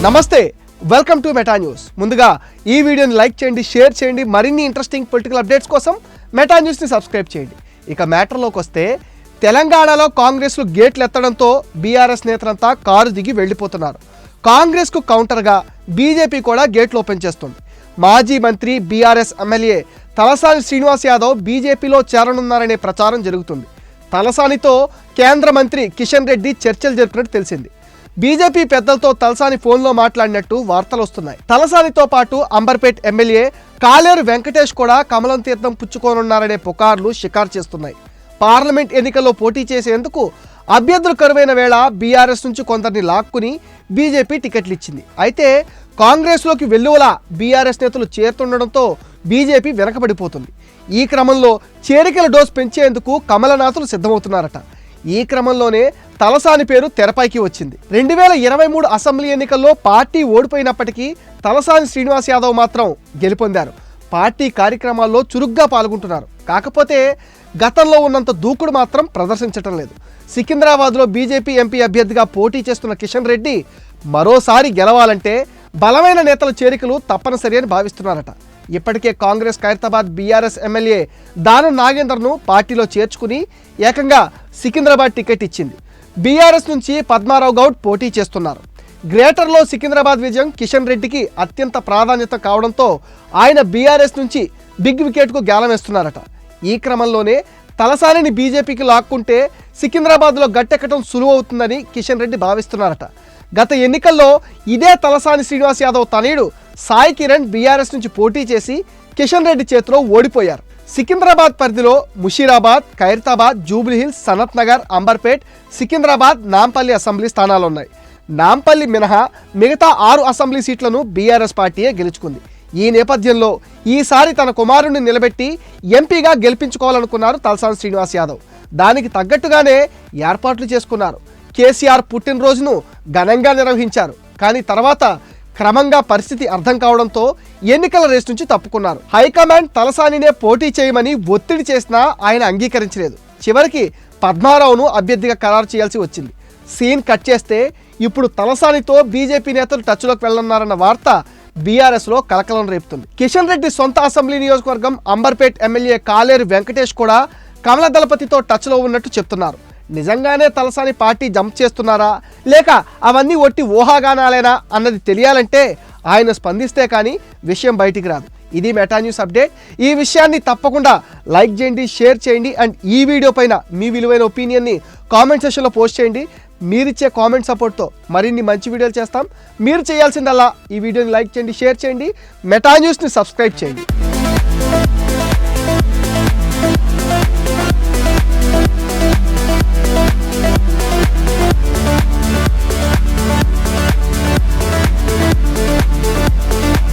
నమస్తే, welcome to meta news. ముందుగా ఈ వీడియోని లైక్ చేయండి, షేర్ చేయండి. మరిన్ని ఇంట్రెస్టింగ్ పొలిటికల్ అప్డేట్స్ కోసం మెటా న్యూస్ని సబ్స్క్రైబ్ చేయండి. ఇక మ్యాటర్లోకి వస్తే, తెలంగాణలో కాంగ్రెస్లు గేట్లు ఎత్తడంతో బీఆర్ఎస్ నేతలంతా కారు దిగి వెళ్ళిపోతున్నారు. కాంగ్రెస్కు కౌంటర్గా బీజేపీ కూడా గేట్లు ఓపెన్ చేస్తుంది. మాజీ మంత్రి బీఆర్ఎస్ ఎమ్మెల్యే తలసాని శ్రీనివాస్ యాదవ్ బీజేపీలో చేరనున్నారనే ప్రచారం జరుగుతుంది. తలసానితో కేంద్ర మంత్రి కిషన్ రెడ్డి చర్చలు జరిపినట్టు తెలిసింది. బీజేపీ పెద్దలతో తలసాని ఫోన్లో మాట్లాడినట్టు వార్తలు వస్తున్నాయి. తలసానితో పాటు అంబర్పేట్ ఎమ్మెల్యే కాలేరు వెంకటేష్ కూడా కమలం తీర్థం పుచ్చుకోనున్నారనే పుకార్లు షికారు చేస్తున్నాయి. పార్లమెంట్ ఎన్నికల్లో పోటీ చేసేందుకు అభ్యర్థులు కరువైన వేళ బీఆర్ఎస్ నుంచి కొందరిని లాక్కుని బీజేపీ టికెట్లు ఇచ్చింది. అయితే కాంగ్రెస్లోకి వెల్లువలా బీఆర్ఎస్ నేతలు చేరుతుండడంతో బీజేపీ వెనకబడిపోతుంది. ఈ క్రమంలో చేరికల డోస్ పెంచేందుకు కమలనాథులు సిద్ధమవుతున్నారట. ఈ క్రమంలోనే తలసాని పేరు తెరపైకి వచ్చింది. 2023 అసెంబ్లీ ఎన్నికల్లో పార్టీ ఓడిపోయినప్పటికీ తలసాని శ్రీనివాస్ యాదవ్ మాత్రం గెలుపొందారు. పార్టీ కార్యక్రమాల్లో చురుగ్గా పాల్గొంటున్నారు. కాకపోతే గతంలో ఉన్నంత దూకుడు మాత్రం ప్రదర్శించడం లేదు. సికింద్రాబాద్లో బీజేపీ ఎంపీ అభ్యర్థిగా పోటీ చేస్తున్న కిషన్ రెడ్డి మరోసారి గెలవాలంటే బలమైన నేతల చేరికలు తప్పనిసరి అని భావిస్తున్నారట. ఇప్పటికే కాంగ్రెస్ ఖైరతాబాద్ బీఆర్ఎస్ ఎమ్మెల్యే దానం నాగేందర్ను పార్టీలో చేర్చుకుని ఏకంగా సికింద్రాబాద్ టికెట్ ఇచ్చింది. బీఆర్ఎస్ నుంచి పద్మారావు గౌడ్ పోటీ చేస్తున్నారు. గ్రేటర్లో సికింద్రాబాద్ విజయం కిషన్ రెడ్డికి అత్యంత ప్రాధాన్యత కావడంతో ఆయన బీఆర్ఎస్ నుంచి బిగ్ వికెట్కు గేలం వేస్తున్నారట. ఈ క్రమంలోనే తలసానిని బీజేపీకి లాక్కుంటే సికింద్రాబాద్లో గట్టెక్కడం సులువవుతుందని కిషన్ రెడ్డి భావిస్తున్నారట. గత ఎన్నికల్లో ఇదే తలసాని శ్రీనివాస్ యాదవ్ తనయుడు సాయి కిరణ్ బీఆర్ఎస్ నుంచి పోటీ చేసి కిషన్ రెడ్డి చేతిలో ఓడిపోయారు. సికింద్రాబాద్ పరిధిలో ముషీరాబాద్, ఖైరతాబాద్, జూబ్లీహిల్స్, సనత్ నగర్, అంబర్పేట్, సికింద్రాబాద్, నాంపల్లి అసెంబ్లీ స్థానాలున్నాయి. నాంపల్లి మినహా మిగతా 6 అసెంబ్లీ సీట్లను బీఆర్ఎస్ పార్టీయే గెలుచుకుంది. ఈ నేపథ్యంలో ఈసారి తన కుమారుడిని నిలబెట్టి ఎంపీగా గెలిపించుకోవాలనుకున్నారు తలసాని శ్రీనివాస్ యాదవ్. దానికి తగ్గట్టుగానే ఏర్పాట్లు చేసుకున్నారు. కేసీఆర్ పుట్టినరోజును ఘనంగా నిర్వహించారు. కానీ తర్వాత క్రమంగా పరిస్థితి అర్థం కావడంతో ఎన్నికల రేసు నుంచి తప్పుకున్నారు. హైకమాండ్ తలసానినే పోటీ చేయమని ఒత్తిడి చేసినా ఆయన అంగీకరించలేదు. చివరికి పద్మారావును అభ్యర్థిగా ఖరారు చేయాల్సి వచ్చింది. సీన్ కట్ చేస్తే ఇప్పుడు తలసానితో బీజేపీ నేతలు టచ్లోకి వెళ్లన్నారన్న వార్త బీఆర్ఎస్లో కలకలం రేపుతుంది. కిషన్ రెడ్డి సొంత అసెంబ్లీ నియోజకవర్గం అంబర్పేట్ ఎమ్మెల్యే కాలేరు వెంకటేష్ కూడా కమల దళపతితో టచ్లో ఉన్నట్టు చెప్తున్నారు. నిజంగానే తలసాని పార్టీ జంప్ చేస్తున్నారా లేక అవన్నీ ఒట్టి ఊహాగానాలేనా అన్నది తెలియాలంటే ఆయన స్పందిస్తే కానీ విషయం బయటికి రాదు. ఇది మెటా న్యూస్ అప్డేట్. ఈ విషయాన్ని తప్పకుండా లైక్ చేయండి, షేర్ చేయండి. అండ్ ఈ వీడియో పైన మీ విలువైన ఒపీనియన్ని కామెంట్ సెక్షన్లో పోస్ట్ చేయండి. మీరిచ్చే కామెంట్ సపోర్ట్తో మరిన్ని మంచి వీడియోలు చేస్తాం. మీరు చేయాల్సిందల్లా ఈ వీడియోని లైక్ చేయండి, షేర్ చేయండి, మెటా న్యూస్ని సబ్స్క్రైబ్ చేయండి.